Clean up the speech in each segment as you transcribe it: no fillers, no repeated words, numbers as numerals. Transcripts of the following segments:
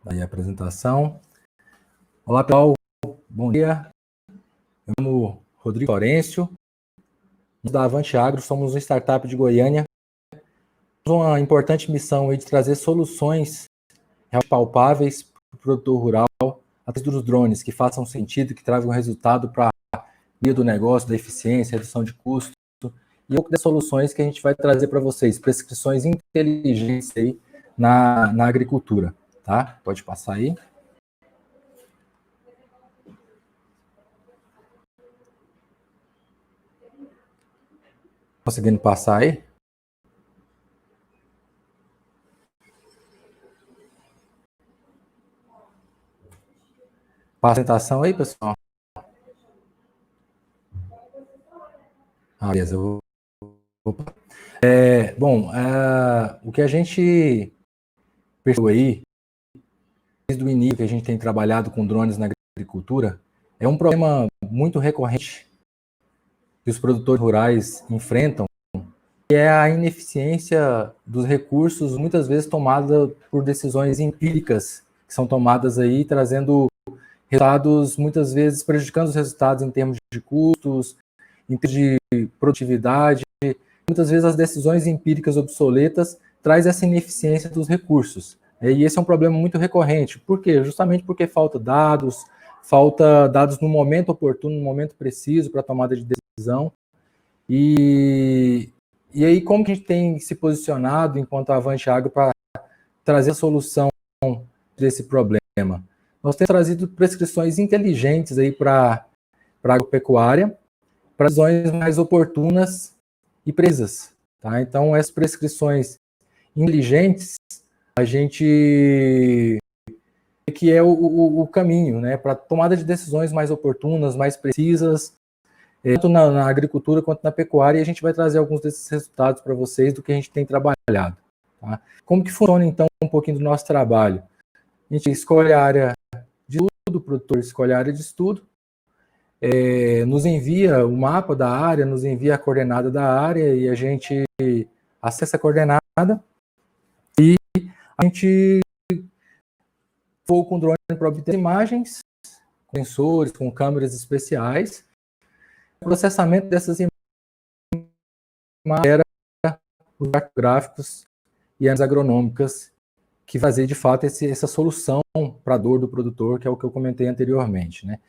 Aí a apresentação. Olá, pessoal. Bom dia. Eu me chamo Rodrigo Florencio, da Avante Agro, somos uma startup de Goiânia. Temos uma importante missão aí de trazer soluções palpáveis para o produtor rural através dos drones, que façam sentido, que tragam resultado para a via do negócio, da eficiência, redução de custo. E um pouco das soluções que a gente vai trazer para vocês, prescrições inteligentes aí na agricultura. Tá? Pode passar aí. Conseguindo passar aí? Passa a apresentação aí, pessoal. Beleza. O que a gente percebeu aí, desde o início que a gente tem trabalhado com drones na agricultura, é um problema muito recorrente que os produtores rurais enfrentam, que é a ineficiência dos recursos, muitas vezes tomada por decisões empíricas, que são tomadas aí, trazendo resultados, muitas vezes prejudicando os resultados em termos de custos, em termos de produtividade. Muitas vezes as decisões empíricas obsoletas traz essa ineficiência dos recursos. E esse é um problema muito recorrente. Por quê? Justamente porque falta dados no momento oportuno, no momento preciso para a tomada de decisão. E aí, como que a gente tem se posicionado enquanto Avante Agro para trazer a solução desse problema? Nós temos trazido prescrições inteligentes aí para a agropecuária, para decisões mais oportunas e precisas. Tá? Então, essas prescrições inteligentes, a gente que é o caminho, né, para tomada de decisões mais oportunas, mais precisas, tanto na agricultura quanto na pecuária, e a gente vai trazer alguns desses resultados para vocês do que a gente tem trabalhado. Tá? Como que funciona, então, um pouquinho do nosso trabalho? A gente escolhe a área de estudo, o produtor escolhe a área de estudo, nos envia o mapa da área, nos envia a coordenada da área, e a gente acessa a coordenada, e a gente voa com drone para obter imagens, com sensores, com câmeras especiais. O processamento dessas imagens era os gráficos e as agronômicas que fazer de fato essa solução para a dor do produtor, que é o que eu comentei anteriormente, né?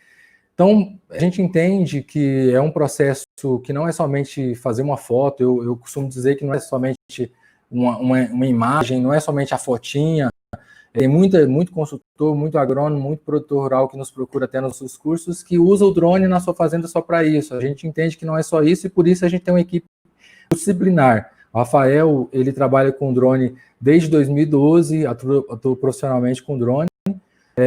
Então, a gente entende que é um processo que não é somente fazer uma foto, eu costumo dizer que não é somente uma imagem, não é somente a fotinha. Tem muito consultor, muito agrônomo, muito produtor rural que nos procura até nos seus cursos, que usa o drone na sua fazenda só para isso. A gente entende que não é só isso, e por isso a gente tem uma equipe disciplinar. O Rafael, ele trabalha com drone desde 2012, atua profissionalmente com drone.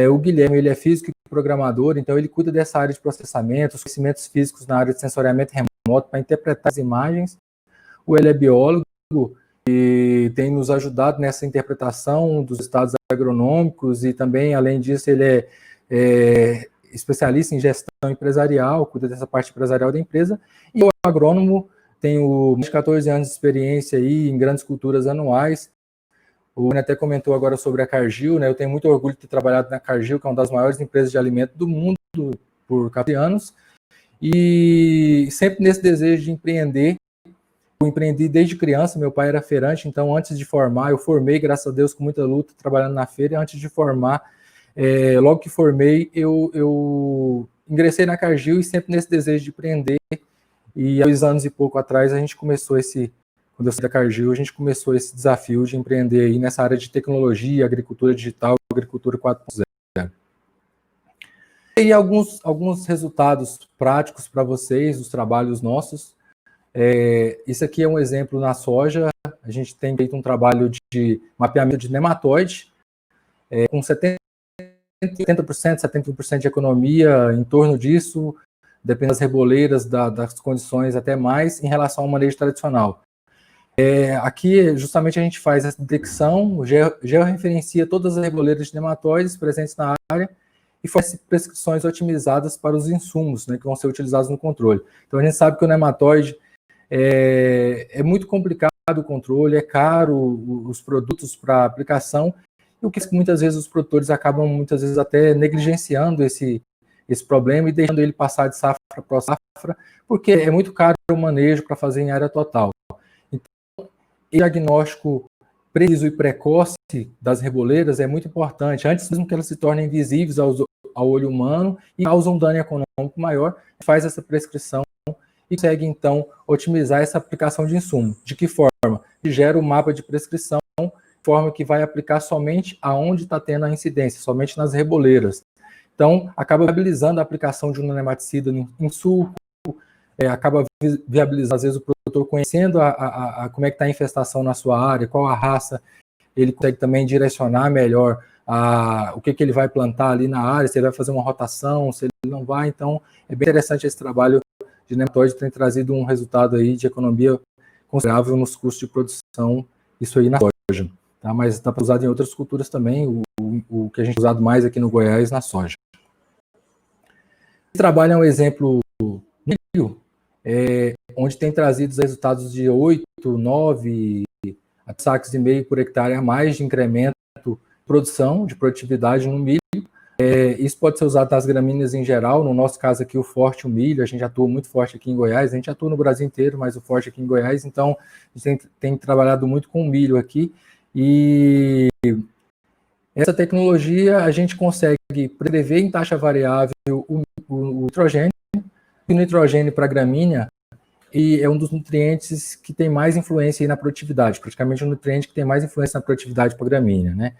O Guilherme, ele é físico e programador, então ele cuida dessa área de processamento, os conhecimentos físicos na área de sensoriamento remoto para interpretar as imagens. Ele é biólogo e tem nos ajudado nessa interpretação dos estados agronômicos, e também, além disso, ele é especialista em gestão empresarial, cuida dessa parte empresarial da empresa. E o agrônomo tem mais de 14 anos de experiência aí em grandes culturas anuais. O Ana até comentou agora sobre a Cargill, né? Eu tenho muito orgulho de ter trabalhado na Cargill, que é uma das maiores empresas de alimento do mundo por 14 anos, e sempre nesse desejo de empreender. Eu empreendi desde criança, meu pai era feirante, então antes de formar, eu formei, graças a Deus, com muita luta, trabalhando na feira, e antes de formar, logo que formei, eu ingressei na Cargill, e sempre nesse desejo de empreender, e há 2 anos e pouco atrás, a gente começou quando eu saí da Cargill, a gente começou esse desafio de empreender aí nessa área de tecnologia, agricultura digital, agricultura 4.0. E alguns resultados práticos para vocês, dos trabalhos nossos. Isso aqui é um exemplo na soja. A gente tem feito um trabalho de mapeamento de nematóide, com 70%, 71% de economia em torno disso, depende das reboleiras, das condições, até mais, em relação ao manejo tradicional. Aqui, justamente, a gente faz essa detecção, georreferencia todas as reboleiras de nematóides presentes na área e faz prescrições otimizadas para os insumos, né, que vão ser utilizados no controle. Então, a gente sabe que o nematóide é muito complicado o controle, é caro os produtos para aplicação, e o que muitas vezes os produtores acabam, muitas vezes, até negligenciando esse problema e deixando ele passar de safra para safra, porque é muito caro o manejo para fazer em área total. Então, o diagnóstico preciso e precoce das reboleiras é muito importante, antes mesmo que elas se tornem visíveis ao olho humano e causam um dano econômico maior, faz essa prescrição e consegue, então, otimizar essa aplicação de insumo. De que forma? Gera o mapa de prescrição, de forma que vai aplicar somente aonde está tendo a incidência, somente nas reboleiras. Então, acaba viabilizando a aplicação de um nematicida em sulco, acaba viabilizando, às vezes, o produtor conhecendo como é que está a infestação na sua área, qual a raça, ele consegue também direcionar melhor o que ele vai plantar ali na área, se ele vai fazer uma rotação, se ele não vai. Então, é bem interessante esse trabalho de nematóide, tem trazido um resultado aí de economia considerável nos custos de produção, isso aí na soja. Tá? Mas está usado em outras culturas também, o que a gente tem usado mais aqui no Goiás, na soja. Esse trabalho é um exemplo milho, onde tem trazido os resultados de 8, 9 sacos e meio por hectare a mais de incremento de produção, de produtividade no milho. Isso pode ser usado nas gramíneas em geral, no nosso caso aqui o forte, o milho, a gente atua muito forte aqui em Goiás, a gente atua no Brasil inteiro, mas o forte aqui em Goiás, então a gente tem trabalhado muito com o milho aqui, e essa tecnologia a gente consegue prever em taxa variável o nitrogênio, e o nitrogênio para a gramínea e é um dos nutrientes que tem mais influência aí na produtividade, praticamente o nutriente que tem mais influência na produtividade para a gramínea, né?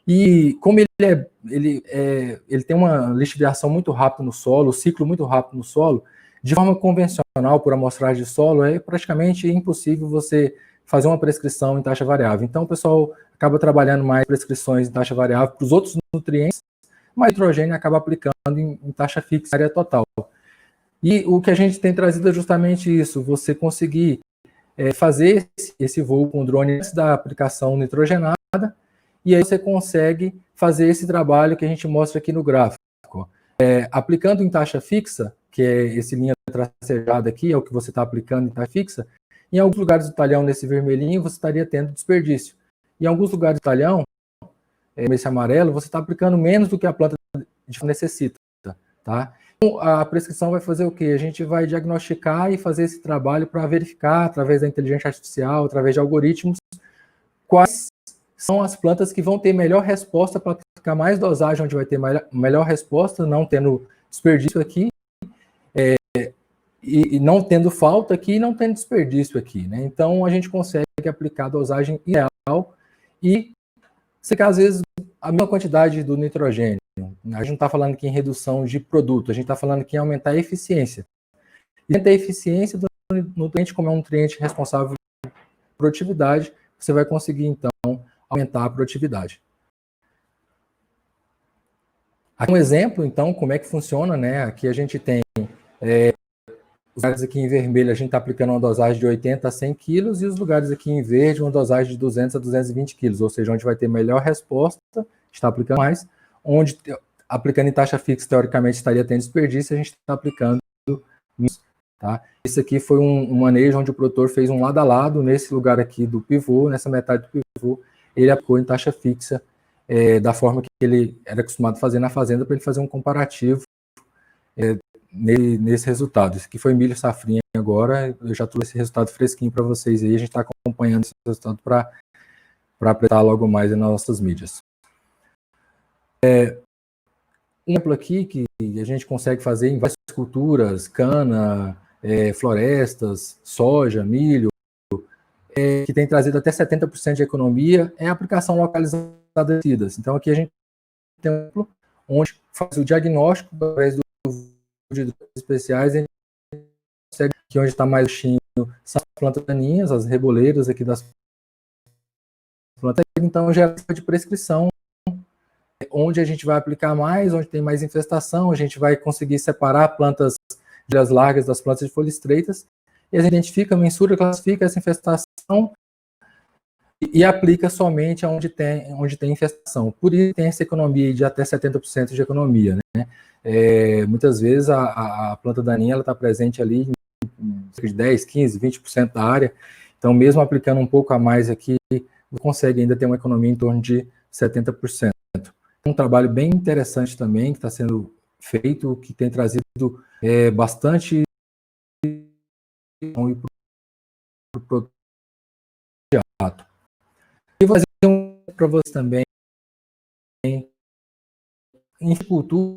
E como ele tem uma lixiviação muito rápida no solo, o ciclo muito rápido no solo, de forma convencional, por amostragem de solo, é praticamente impossível você fazer uma prescrição em taxa variável. Então, o pessoal acaba trabalhando mais prescrições em taxa variável para os outros nutrientes, mas o nitrogênio acaba aplicando em taxa fixa, área total. E o que a gente tem trazido é justamente isso, você conseguir fazer esse voo com o drone antes da aplicação nitrogenada, e aí você consegue fazer esse trabalho que a gente mostra aqui no gráfico. Aplicando em taxa fixa, que é esse linha tracejada aqui, é o que você está aplicando em taxa fixa, em alguns lugares do talhão, nesse vermelhinho, você estaria tendo desperdício. Em alguns lugares do talhão, esse amarelo, você está aplicando menos do que a planta necessita, tá? Então, a prescrição vai fazer o quê? A gente vai diagnosticar e fazer esse trabalho para verificar, através da inteligência artificial, através de algoritmos, quais são as plantas que vão ter melhor resposta para aplicar mais dosagem, onde vai ter melhor resposta, não tendo desperdício aqui, e não tendo falta aqui, e não tendo desperdício aqui, né? Então, a gente consegue aplicar a dosagem ideal e secar, às vezes, a mesma quantidade do nitrogênio. A gente não está falando aqui em redução de produto, a gente está falando aqui em aumentar a eficiência. E dentro da eficiência do nutriente, como é um nutriente responsável por produtividade, você vai conseguir, então, aumentar a produtividade. Aqui um exemplo, então, como é que funciona, né? Aqui a gente tem os lugares aqui em vermelho, a gente está aplicando uma dosagem de 80 a 100 quilos, e os lugares aqui em verde, uma dosagem de 200 a 220 quilos, ou seja, onde vai ter melhor resposta, está aplicando mais, onde aplicando em taxa fixa, teoricamente, estaria tendo desperdício, a gente está aplicando isso, tá? Esse aqui foi um manejo onde o produtor fez um lado a lado, nesse lugar aqui do pivô, nessa metade do pivô, ele aplicou em taxa fixa, da forma que ele era acostumado a fazer na fazenda, para ele fazer um comparativo nesse resultado. Esse aqui foi milho safrinha agora, eu já trouxe esse resultado fresquinho para vocês aí, a gente está acompanhando esse resultado para apresentar logo mais nas nossas mídias. Um exemplo aqui que a gente consegue fazer em várias culturas, cana, florestas, soja, milho, que tem trazido até 70% de economia, é a aplicação localizada de pesticidas. Então aqui a gente tem um exemplo onde faz o diagnóstico através do de especiais, a gente consegue aqui onde está mais baixinho são as plantas daninhas, as reboleiras aqui das plantas, então gera de prescrição, onde a gente vai aplicar mais, onde tem mais infestação, a gente vai conseguir separar plantas de folhas largas das plantas de folhas estreitas, e a gente identifica, mensura, classifica essa infestação e aplica somente onde tem infestação. Por isso tem essa economia de até 70% de economia, né? Muitas vezes a planta daninha está presente ali em cerca de 10, 15, 20% da área, então mesmo aplicando um pouco a mais aqui, consegue ainda ter uma economia em torno de 70%. Um trabalho bem interessante também, que está sendo feito, que tem trazido bastante para o produto. E vou fazer para vocês também em cultura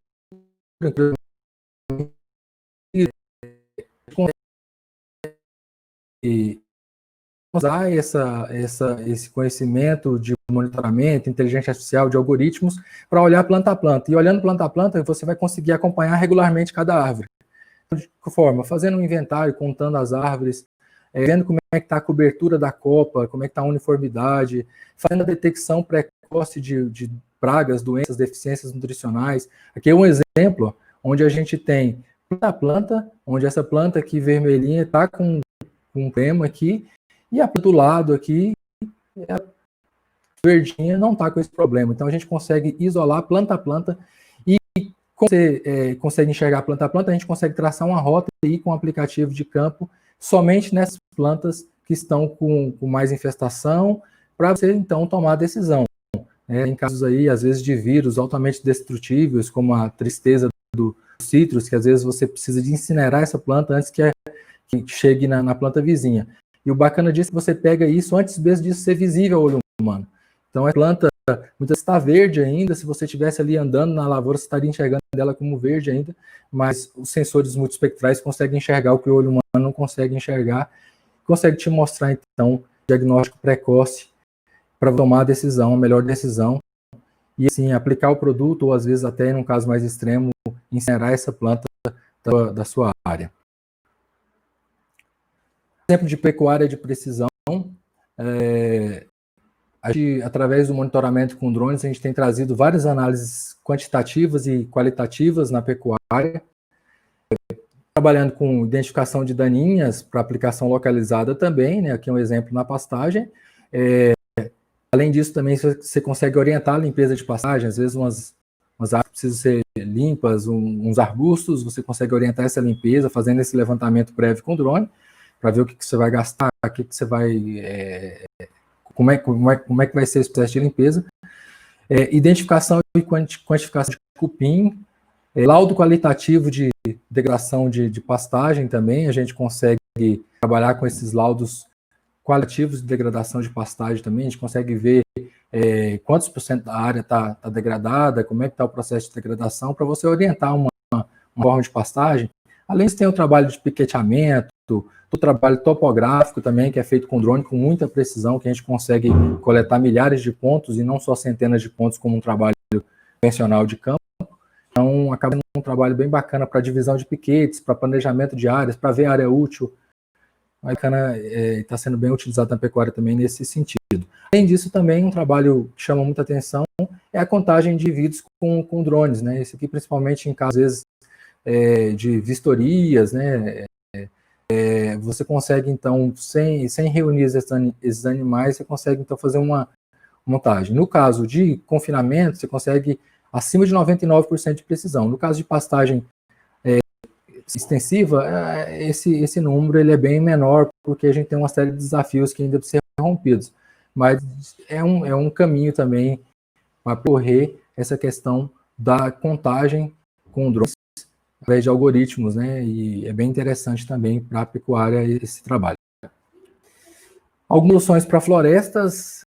e usar esse conhecimento de monitoramento, inteligência artificial, de algoritmos, para olhar planta a planta. E olhando planta a planta, você vai conseguir acompanhar regularmente cada árvore. De que forma? Fazendo um inventário, contando as árvores, vendo como é que está a cobertura da copa, como é que está a uniformidade, fazendo a detecção precoce de pragas, doenças, deficiências nutricionais. Aqui é um exemplo onde a gente tem planta a planta, onde essa planta aqui vermelhinha está com um tema aqui, e a do lado aqui, a verdinha, não está com esse problema. Então a gente consegue isolar planta a planta, e como você consegue enxergar planta a planta, a gente consegue traçar uma rota e ir com um aplicativo de campo somente nessas plantas que estão com mais infestação, para você então tomar a decisão. Em casos aí, às vezes, de vírus altamente destrutíveis, como a tristeza do citros, que às vezes você precisa de incinerar essa planta antes que chegue na planta vizinha. E o bacana disso é que você pega isso antes mesmo disso ser visível ao olho humano. Então, a planta muitas vezes está verde ainda, se você estivesse ali andando na lavoura, você estaria enxergando ela como verde ainda, mas os sensores multiespectrais conseguem enxergar o que o olho humano não consegue enxergar, consegue te mostrar, então, diagnóstico precoce para tomar a decisão, a melhor decisão, e assim, aplicar o produto, ou às vezes até, num caso mais extremo, incinerar essa planta da sua área. Exemplo de pecuária de precisão, através do monitoramento com drones, a gente tem trazido várias análises quantitativas e qualitativas na pecuária, trabalhando com identificação de daninhas para aplicação localizada também, né? Aqui é um exemplo na pastagem. Além disso, também você consegue orientar a limpeza de pastagem, às vezes umas árvores precisam ser limpas, uns arbustos, você consegue orientar essa limpeza, fazendo esse levantamento prévio com drone, para ver o que você vai gastar, o que você vai... como é que vai ser esse processo de limpeza. Identificação e quantificação de cupim, laudo qualitativo de degradação de pastagem também, a gente consegue trabalhar com esses laudos qualitativos de degradação de pastagem também, a gente consegue ver quantos % da área está degradada, como é que está o processo de degradação, para você orientar uma forma de pastagem. Além disso, tem o trabalho de piqueteamento, o trabalho topográfico também, que é feito com drone com muita precisão, que a gente consegue coletar milhares de pontos e não só centenas de pontos como um trabalho convencional de campo. Então, acaba sendo um trabalho bem bacana para divisão de piquetes, para planejamento de áreas, para ver área útil. Bacana, está sendo bem utilizado na pecuária também nesse sentido. Além disso, também um trabalho que chama muita atenção é a contagem de indivíduos com drones, né? Esse aqui principalmente em casos, às vezes, de vistorias, né? Você consegue, então, sem reunir esses animais, você consegue, então, fazer uma montagem. No caso de confinamento, você consegue acima de 99% de precisão. No caso de pastagem extensiva, esse número ele é bem menor, porque a gente tem uma série de desafios que ainda precisam ser rompidos. Mas é um caminho também para correr essa questão da contagem com drones através de algoritmos, né? E é bem interessante também para a pecuária esse trabalho. Algumas soluções para florestas,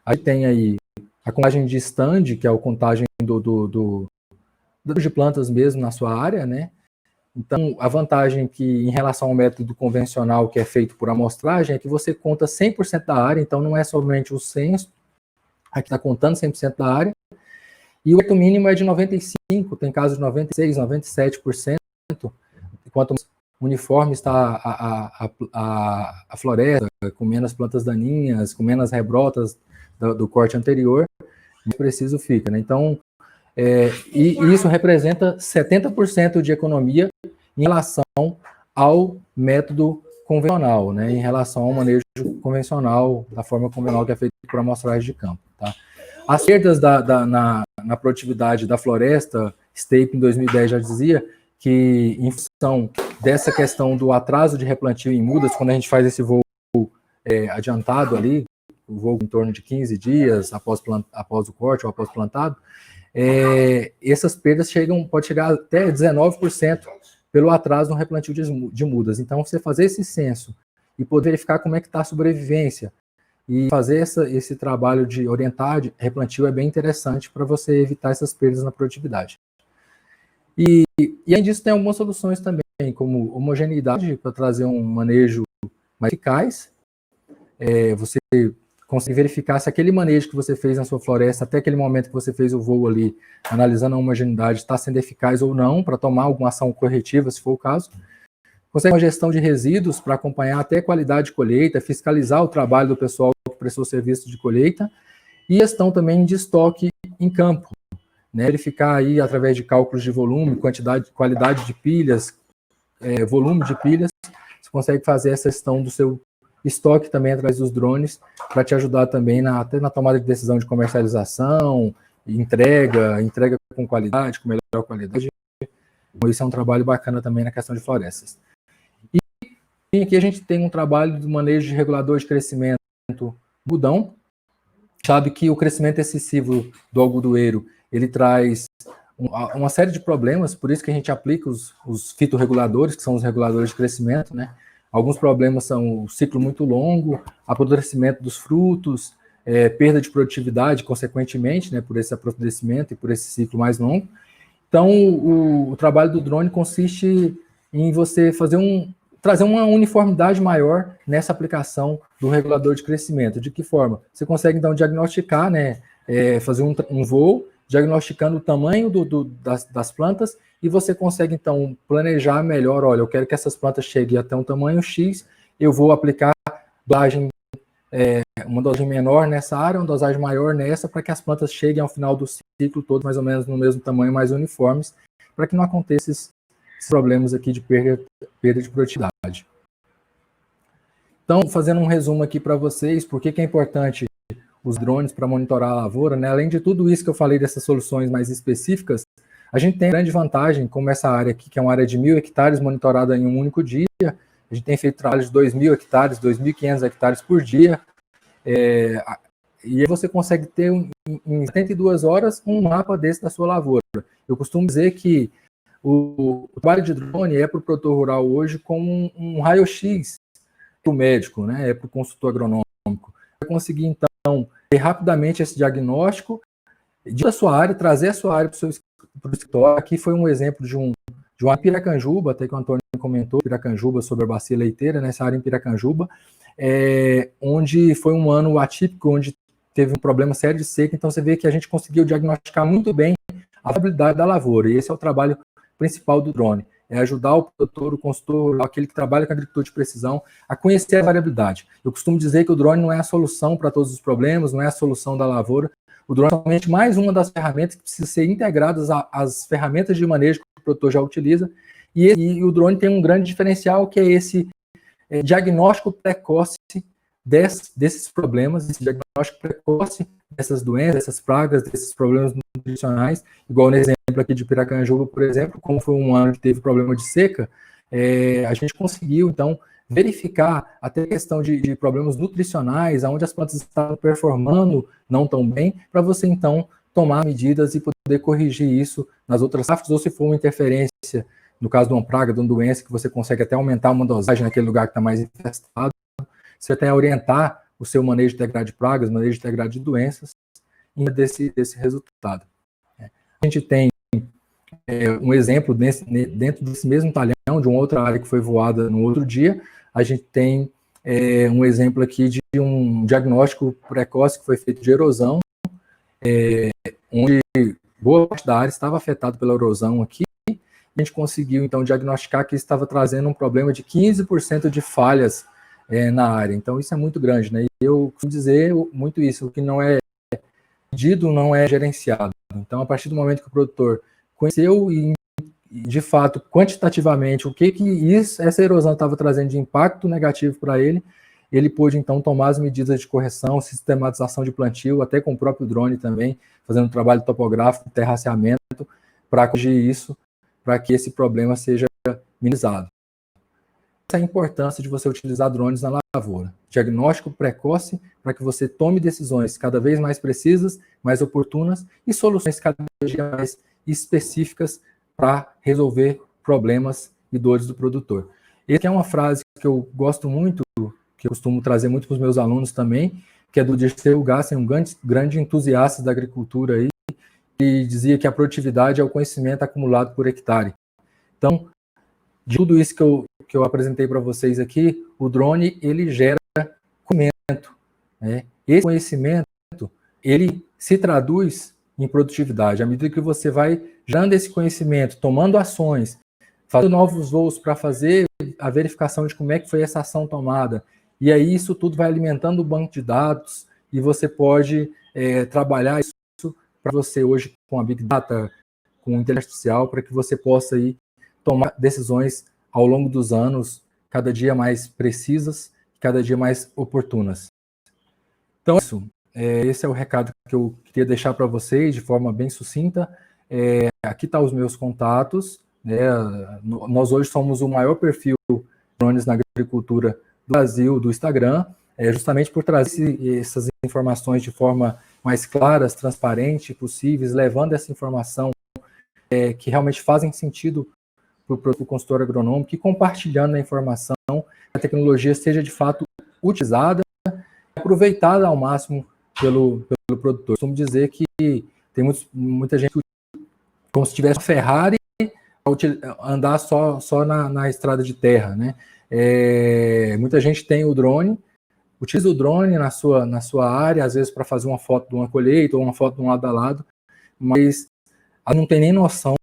aí tem aí a contagem de stand, que é a contagem de plantas mesmo na sua área, né? Então, a vantagem que, em relação ao método convencional que é feito por amostragem, é que você conta 100% da área, então não é somente o censo, aqui está contando 100% da área, e o método mínimo é de 95%, tem casos de 96%, 97%, enquanto uniforme está a floresta, com menos plantas daninhas, com menos rebrotas do corte anterior, mais preciso fica, né? Então, e isso representa 70% de economia em relação ao método convencional, né? Em relação ao manejo convencional, da forma convencional que é feito por amostragem de campo, tá? As perdas na produtividade da floresta, Stape em 2010 já dizia que, em função dessa questão do atraso de replantio em mudas, quando a gente faz esse voo adiantado ali, voo em torno de 15 dias após o corte ou após o plantado, essas perdas pode chegar até 19% pelo atraso no replantio de mudas. Então, você fazer esse censo e poder verificar como é que está a sobrevivência e fazer esse trabalho de orientar de replantio é bem interessante para você evitar essas perdas na produtividade. E além disso, tem algumas soluções também, como homogeneidade, para trazer um manejo mais eficaz. Você consegue verificar se aquele manejo que você fez na sua floresta, até aquele momento que você fez o voo ali, analisando a homogeneidade, está sendo eficaz ou não, para tomar alguma ação corretiva, se for o caso. Consegue uma gestão de resíduos para acompanhar até a qualidade de colheita, fiscalizar o trabalho do pessoal que prestou serviço de colheita, e gestão também de estoque em campo, né? Verificar aí, através de cálculos de volume, qualidade de pilhas, volume de pilhas, você consegue fazer essa gestão do seu estoque também através dos drones, para te ajudar também até na tomada de decisão de comercialização, entrega com qualidade, com melhor qualidade. Então, isso é um trabalho bacana também na questão de florestas. E aqui a gente tem um trabalho de manejo de regulador de crescimento do algodão. Sabe que o crescimento excessivo do algodoeiro, ele traz uma série de problemas, por isso que a gente aplica os fitorreguladores, que são os reguladores de crescimento, né? Alguns problemas são o ciclo muito longo, apodrecimento dos frutos, perda de produtividade, consequentemente, né, por esse apodrecimento e por esse ciclo mais longo. Então, o trabalho do drone consiste em você trazer uma uniformidade maior nessa aplicação do regulador de crescimento. De que forma? Você consegue, então, diagnosticar, né, fazer um voo, diagnosticando o tamanho das plantas, e você consegue, então, planejar melhor. Olha, eu quero que essas plantas cheguem até um tamanho X, eu vou aplicar uma dosagem menor nessa área, uma dosagem maior nessa, para que as plantas cheguem ao final do ciclo todo mais ou menos no mesmo tamanho, mais uniformes, para que não aconteça esses problemas aqui de perda de produtividade. Então, fazendo um resumo aqui para vocês, por que é importante os drones para monitorar a lavoura, né? Além de tudo isso que eu falei dessas soluções mais específicas, a gente tem grande vantagem, como essa área aqui, que é uma área de 1.000 hectares monitorada em um único dia. A gente tem feito trabalhos de 2.000 hectares, 2.500 hectares por dia, e aí você consegue ter em 72 horas um mapa desse da sua lavoura. Eu costumo dizer que o trabalho de drone é para o produtor rural hoje como um raio-x para o médico, né? Para o consultor agronômico. Vai conseguir, então, ter rapidamente esse diagnóstico da sua área, trazer a sua área para o escritório. Aqui foi um exemplo de uma Piracanjuba, até que o Antônio comentou, Piracanjuba, sobre a bacia leiteira, nessa área em Piracanjuba, onde foi um ano atípico, onde teve um problema sério de seca. Então você vê que a gente conseguiu diagnosticar muito bem a variabilidade da lavoura, e esse é o trabalho principal do drone, é ajudar o produtor, o consultor, aquele que trabalha com agricultura de precisão, a conhecer a variabilidade. Eu costumo dizer que o drone não é a solução para todos os problemas, não é a solução da lavoura. O drone é somente mais uma das ferramentas que precisa ser integradas às ferramentas de manejo que o produtor já utiliza, e o drone tem um grande diferencial, que é esse diagnóstico precoce desses problemas, esse diagnóstico precoce dessas doenças, dessas pragas, desses problemas nutricionais, igual no exemplo aqui de Piracanjuba, por exemplo, como foi um ano que teve problema de seca, a gente conseguiu, então, verificar até a questão de problemas nutricionais, onde as plantas estavam performando não tão bem, para você, então, tomar medidas e poder corrigir isso nas outras safras, ou se for uma interferência, no caso de uma praga, de uma doença, que você consegue até aumentar uma dosagem naquele lugar que está mais infestado, você até orientar o seu manejo integrado de pragas, manejo integrado de doenças, desse resultado. A gente tem um exemplo dentro desse mesmo talhão, de uma outra área que foi voada no outro dia. A gente tem um exemplo aqui de um diagnóstico precoce que foi feito de erosão, onde boa parte da área estava afetada pela erosão aqui. A gente conseguiu, então, diagnosticar que estava trazendo um problema de 15% de falhas na área. Então, isso é muito grande, né? E eu costumo dizer muito isso, o que não é medido não é gerenciado. Então, a partir do momento que o produtor conheceu e, de fato, quantitativamente, o que essa erosão estava trazendo de impacto negativo para ele pôde, então, tomar as medidas de correção, sistematização de plantio, até com o próprio drone também, fazendo um trabalho topográfico, terraceamento, para corrigir isso, para que esse problema seja minimizado. Essa é a importância de você utilizar drones na lavoura. diagnóstico precoce para que você tome decisões cada vez mais precisas, mais oportunas e soluções cada dia mais específicas para resolver problemas e dores do produtor. Essa é uma frase que eu gosto muito, que eu costumo trazer muito para os meus alunos também, que é do Dirceu Gassen, um grande entusiasta da agricultura aí, que dizia que a produtividade é o conhecimento acumulado por hectare. Então, de tudo isso que eu apresentei para vocês aqui, o drone, ele gera conhecimento, né? Esse conhecimento, ele se traduz em produtividade. À medida que você vai gerando esse conhecimento, tomando ações, fazendo novos voos para fazer a verificação de como é que foi essa ação tomada, e aí isso tudo vai alimentando o banco de dados, e você pode trabalhar isso para você hoje com a Big Data, com inteligência artificial, para que você possa aí tomar decisões ao longo dos anos, cada dia mais precisas, cada dia mais oportunas. Então, isso, esse é o recado que eu queria deixar para vocês de forma bem sucinta. Aqui estão os meus contatos. Nós hoje somos o maior perfil de drones na agricultura do Brasil, do Instagram, justamente por trazer essas informações de forma mais claras, transparente, possíveis, levando essa informação que realmente fazem sentido para o consultor agronômico e compartilhando a informação, a tecnologia seja de fato utilizada e aproveitada ao máximo pelo produtor. Costumo dizer que tem muita gente como se tivesse uma Ferrari andar só na estrada de terra, né? Muita gente tem o drone, utiliza o drone na sua área, às vezes para fazer uma foto de uma colheita ou uma foto de um lado a lado, mas não tem nem noção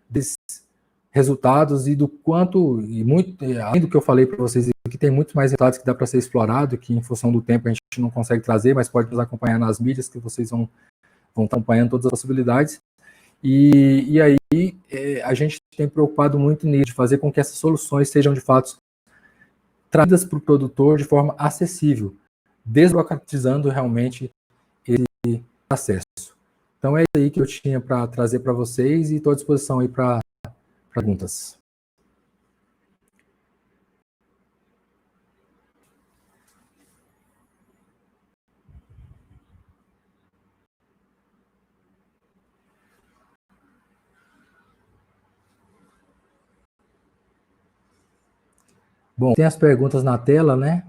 desses resultados e do quanto, além do que eu falei para vocês aqui, tem muitos mais resultados que dá para ser explorado, que em função do tempo a gente não consegue trazer, mas pode nos acompanhar nas mídias, que vocês vão estar acompanhando todas as possibilidades. E aí a gente tem preocupado muito nisso, de fazer com que essas soluções sejam de fato trazidas para o produtor de forma acessível, desburocratizando realmente esse acesso. Então é isso aí que eu tinha para trazer para vocês e estou à disposição aí para perguntas. Bom, tem as perguntas na tela, né?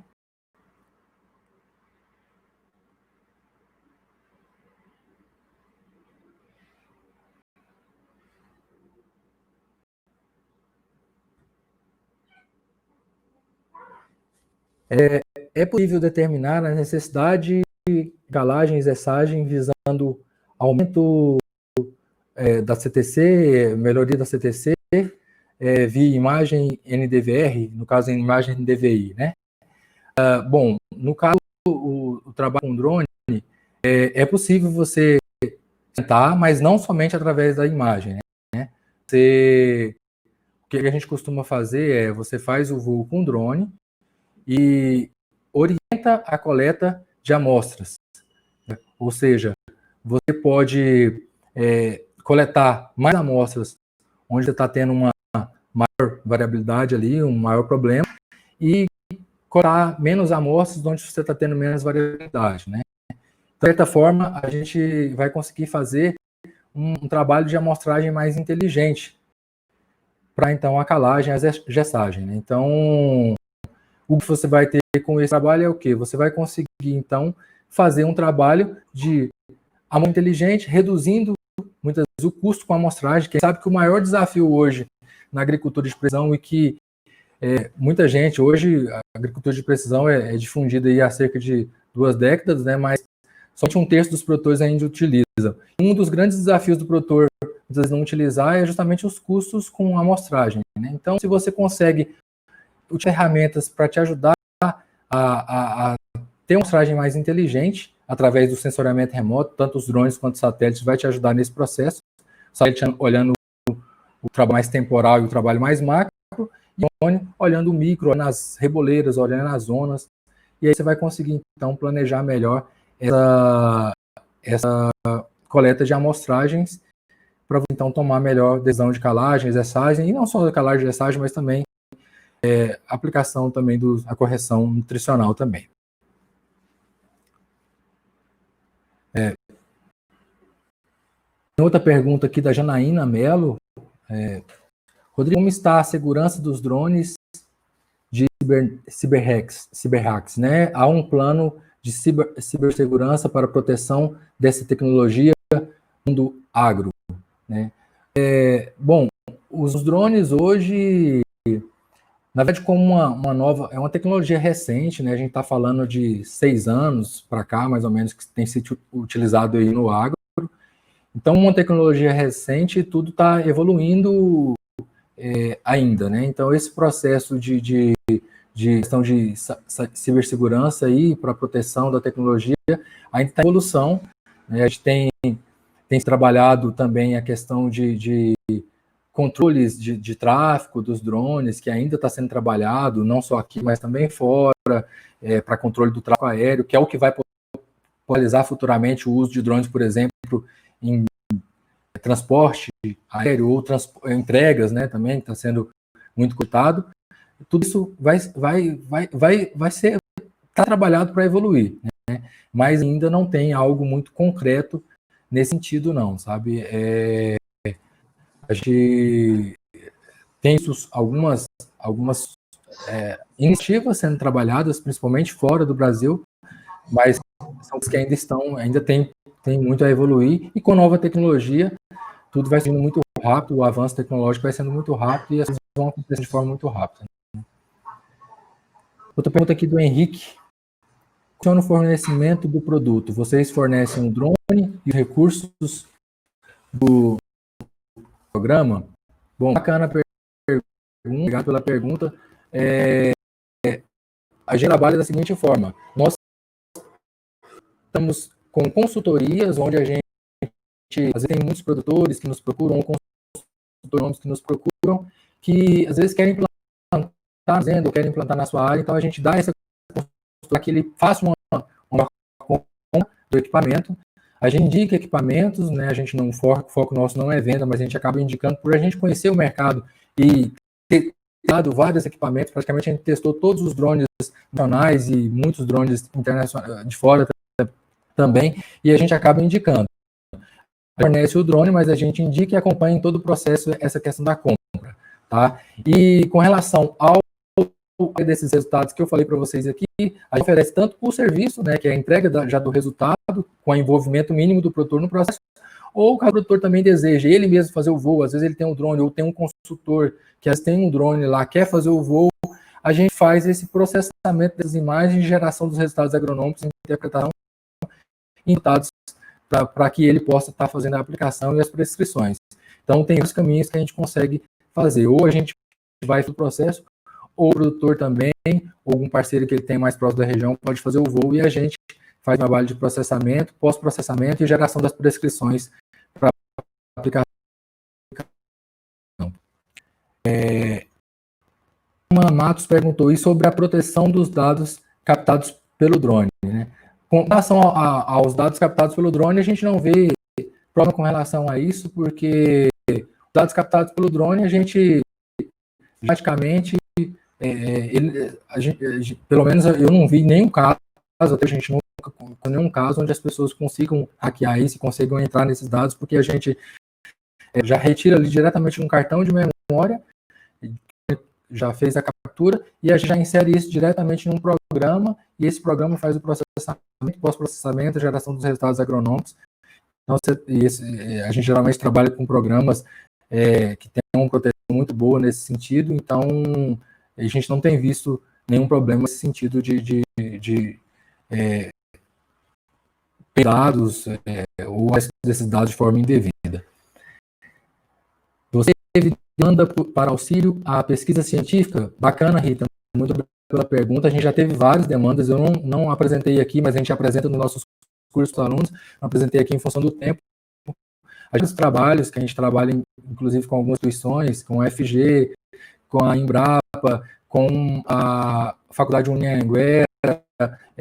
É possível determinar a necessidade de calagem e zestagem visando aumento da CTC, melhoria da CTC, via imagem NDVR, no caso em imagem NDVI, né? Bom, no caso o trabalho com drone, é possível você tentar, mas não somente através da imagem, né? O que a gente costuma fazer você faz o voo com drone e orienta a coleta de amostras. Ou seja, você pode coletar mais amostras onde você está tendo uma maior variabilidade ali, um maior problema, e coletar menos amostras onde você está tendo menos variabilidade, né? De certa forma, a gente vai conseguir fazer um trabalho de amostragem mais inteligente para, então, a calagem, a gestagem, né? Então, o que você vai ter com esse trabalho é o quê? Você vai conseguir, então, fazer um trabalho de amostragem inteligente, reduzindo, muitas vezes, o custo com a amostragem. Quem sabe que o maior desafio hoje na agricultura de precisão e que muita gente, hoje, a agricultura de precisão é difundida aí há cerca de 2 décadas, né? Mas somente 1/3 dos produtores ainda utilizam. Um dos grandes desafios do produtor, muitas vezes, não utilizar é justamente os custos com a amostragem, né? Então, se você consegue utilizar ferramentas para te ajudar a ter uma amostragem mais inteligente, através do sensoriamento remoto, tanto os drones quanto os satélites vai te ajudar nesse processo, olhando o trabalho mais temporal e o trabalho mais macro, e o drone olhando o micro, olhando as reboleiras, olhando as zonas, e aí você vai conseguir, então, planejar melhor essa coleta de amostragens para você, então, tomar melhor decisão de calagem, gestagem, e não só da calagem e gestagem, mas também aplicação também da correção nutricional também. outra pergunta aqui da Janaína Mello. Rodrigo, como está a segurança dos drones de ciberhacks, né? Há um plano de cibersegurança para proteção dessa tecnologia no mundo agro, né? Bom, os drones hoje, na verdade, como uma nova, é uma tecnologia recente, né? A gente está falando de 6 anos para cá, mais ou menos, que tem sido utilizado aí no agro. Então, uma tecnologia recente, tudo está evoluindo ainda, né? Então, esse processo de questão de cibersegurança aí para proteção da tecnologia ainda está em evolução, né? A gente tem trabalhado também a questão de controles de tráfego dos drones, que ainda está sendo trabalhado, não só aqui, mas também fora, para controle do tráfego aéreo, que é o que vai popularizar futuramente o uso de drones, por exemplo, em transporte aéreo ou entregas, né, também está sendo muito cotado. Tudo isso vai ser trabalhado para evoluir, né? Mas ainda não tem algo muito concreto nesse sentido, não, sabe? A gente tem algumas iniciativas sendo trabalhadas, principalmente fora do Brasil, mas são que ainda tem muito a evoluir, e com nova tecnologia, tudo vai sendo muito rápido, o avanço tecnológico vai sendo muito rápido e as coisas vão acontecer de forma muito rápida. Outra pergunta aqui do Henrique. Funciona o fornecimento do produto? Vocês fornecem um drone e os recursos do programa? Bom, bacana a pergunta, obrigado pela pergunta. A gente trabalha da seguinte forma: nós estamos com consultorias, onde a gente, às vezes, tem muitos produtores que nos procuram, ou consultores que nos procuram, que às vezes querem implantar, ou querem implantar na sua área, então a gente dá essa consultoria que ele faça uma compra do equipamento. A gente indica equipamentos, né? A gente não, o foco nosso não é venda, mas a gente acaba indicando por a gente conhecer o mercado e ter dado vários equipamentos. Praticamente a gente testou todos os drones nacionais e muitos drones internacionais de fora também, e a gente acaba indicando. Fornece o drone, mas a gente indica e acompanha em todo o processo essa questão da compra, tá? E com relação ao desses resultados que eu falei para vocês aqui, a gente oferece tanto o serviço, né, que é a entrega já do resultado, com o envolvimento mínimo do produtor no processo, ou caso o produtor também deseja ele mesmo fazer o voo, às vezes ele tem um drone, ou tem um consultor que às vezes tem um drone lá, quer fazer o voo, a gente faz esse processamento das imagens, geração dos resultados agronômicos, interpretação e dados para que ele possa estar fazendo a aplicação e as prescrições. Então, tem os caminhos que a gente consegue fazer. Ou a gente vai para o processo, ou o produtor também, ou algum parceiro que ele tem mais próximo da região pode fazer o voo e a gente faz o trabalho de processamento, pós-processamento e geração das prescrições para a aplicação. Matos perguntou aí sobre a proteção dos dados captados pelo drone, né? Com relação aos dados captados pelo drone, a gente não vê problema com relação a isso, porque os dados captados pelo drone, a gente praticamente, pelo menos eu não vi nenhum caso, até a gente nunca com nenhum caso onde as pessoas consigam hackear isso e consigam entrar nesses dados, porque a gente já retira ali diretamente um cartão de memória, já fez a captura, e a gente já insere isso diretamente num programa, e esse programa faz o processamento, pós-processamento, geração dos resultados agronômicos. Então, a gente geralmente trabalha com programas que têm uma proteção muito boa nesse sentido, então a gente não tem visto nenhum problema nesse sentido de dados ou desses dados de forma indevida. Você demanda para auxílio à pesquisa científica? Bacana, Rita, muito obrigado pela pergunta. A gente já teve várias demandas, eu não apresentei aqui, mas a gente apresenta nos nossos cursos para alunos, apresentei aqui em função do tempo. Os trabalhos que a gente trabalha, inclusive com algumas instituições, com a FG, com a Embrapa, com a Faculdade Anhanguera,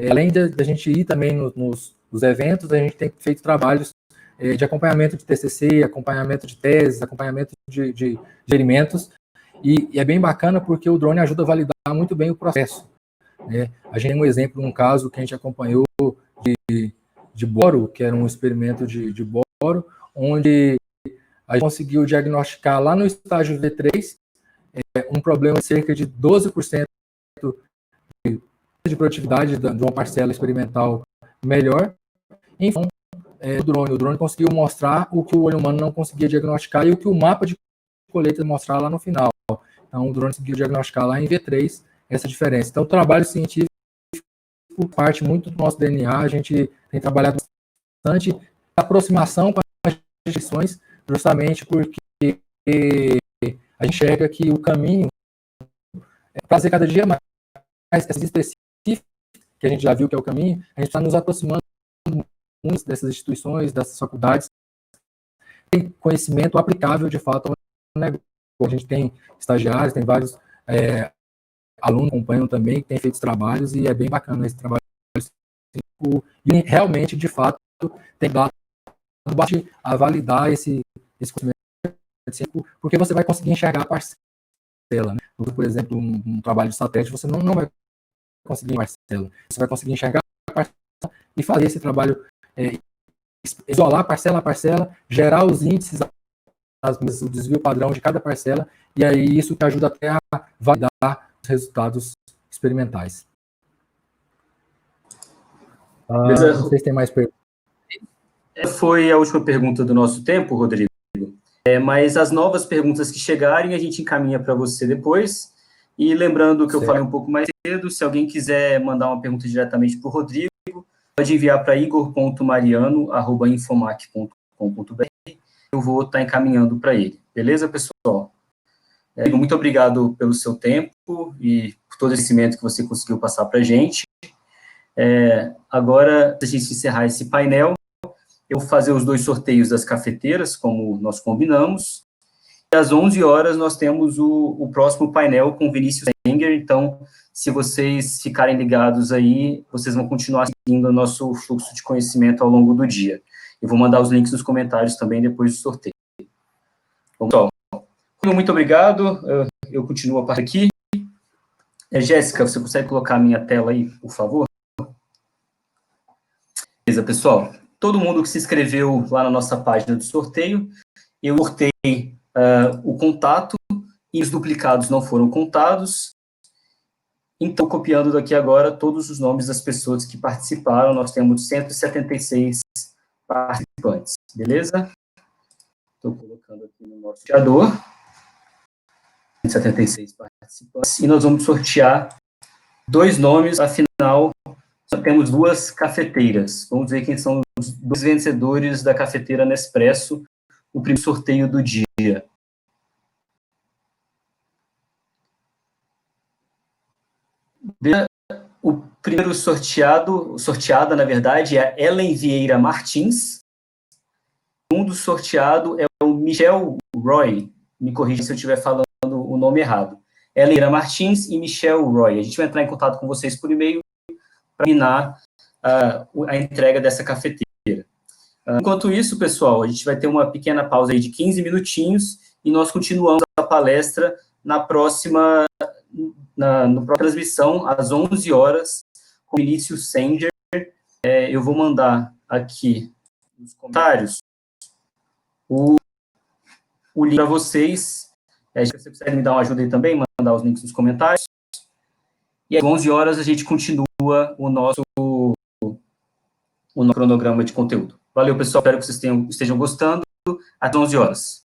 além da gente ir também nos eventos, a gente tem feito trabalhos de acompanhamento de TCC, acompanhamento de teses, acompanhamento de alimentos, e é bem bacana porque o drone ajuda a validar muito bem o processo, né? A gente tem um exemplo, um caso que a gente acompanhou de boro, que era um experimento de boro, onde a gente conseguiu diagnosticar lá no estágio V3 um problema de cerca de 12% de produtividade de uma parcela experimental melhor. Enfim, o drone conseguiu mostrar o que o olho humano não conseguia diagnosticar e o que o mapa de colheita mostrar lá no final. Então, o drone conseguiu diagnosticar lá em V3 essa diferença. Então, o trabalho científico parte muito do nosso DNA, a gente tem trabalhado bastante a aproximação com as instituições, justamente porque a gente enxerga que o caminho é para ser cada dia mais essas específicas, que a gente já viu que é o caminho, a gente está nos aproximando muito dessas instituições, dessas faculdades, tem conhecimento aplicável, de fato, ao negócio. A gente tem estagiários, tem vários alunos que acompanham também, que têm feito trabalhos, e é bem bacana esse trabalho. E realmente, de fato, tem dado a validar esse conhecimento, porque você vai conseguir enxergar a parcela. Né? Por exemplo, um trabalho de satélite, você não vai conseguir parcela. Você vai conseguir enxergar a parcela e fazer esse trabalho, isolar parcela a parcela, gerar os índices, o desvio padrão de cada parcela, e aí isso te ajuda até a validar os resultados experimentais. Não sei se tem mais perguntas. Foi a última pergunta do nosso tempo, Rodrigo. Mas as novas perguntas que chegarem, a gente encaminha para você depois. E lembrando que eu falei um pouco mais cedo, se alguém quiser mandar uma pergunta diretamente para o Rodrigo, pode enviar para igor.mariano@infomac.com.br. Eu vou estar encaminhando para ele. Beleza, pessoal? Muito obrigado pelo seu tempo e por todo esse conhecimento que você conseguiu passar para a gente. Agora, a gente encerrar esse painel, eu vou fazer os 2 sorteios das cafeteiras, como nós combinamos. E às 11 horas nós temos o próximo painel com Vinícius Enger. Então, se vocês ficarem ligados aí, vocês vão continuar seguindo o nosso fluxo de conhecimento ao longo do dia. Eu vou mandar os links nos comentários também depois do sorteio. Bom, pessoal, muito obrigado. Eu continuo a parte aqui. Jéssica, você consegue colocar a minha tela aí, por favor? Beleza, pessoal. Todo mundo que se inscreveu lá na nossa página do sorteio, eu cortei o contato e os duplicados não foram contados. Então, copiando daqui agora todos os nomes das pessoas que participaram, nós temos 176 participantes, beleza? Estou colocando aqui no nosso sorteador. 176 participantes. E nós vamos sortear 2 nomes, afinal, só temos 2 cafeteiras. Vamos ver quem são os 2 vencedores da cafeteira Nespresso, o primeiro sorteio do dia. O primeiro sorteada, na verdade, é a Ellen Vieira Martins. O segundo sorteado é o Michel Roy. Me corrija se eu estiver falando o nome errado. Ellen Vieira Martins e Michel Roy. A gente vai entrar em contato com vocês por e-mail para terminar a entrega dessa cafeteira. Enquanto isso, pessoal, a gente vai ter uma pequena pausa aí de 15 minutinhos e nós continuamos a palestra na próxima transmissão, às 11 horas, com o Vinícius Enger. Eu vou mandar aqui nos comentários o link para vocês. Se você quiser me dar uma ajuda aí também, mandar os links nos comentários. E às 11 horas a gente continua o nosso cronograma de conteúdo. Valeu, pessoal. Espero que vocês estejam gostando. Às 11 horas.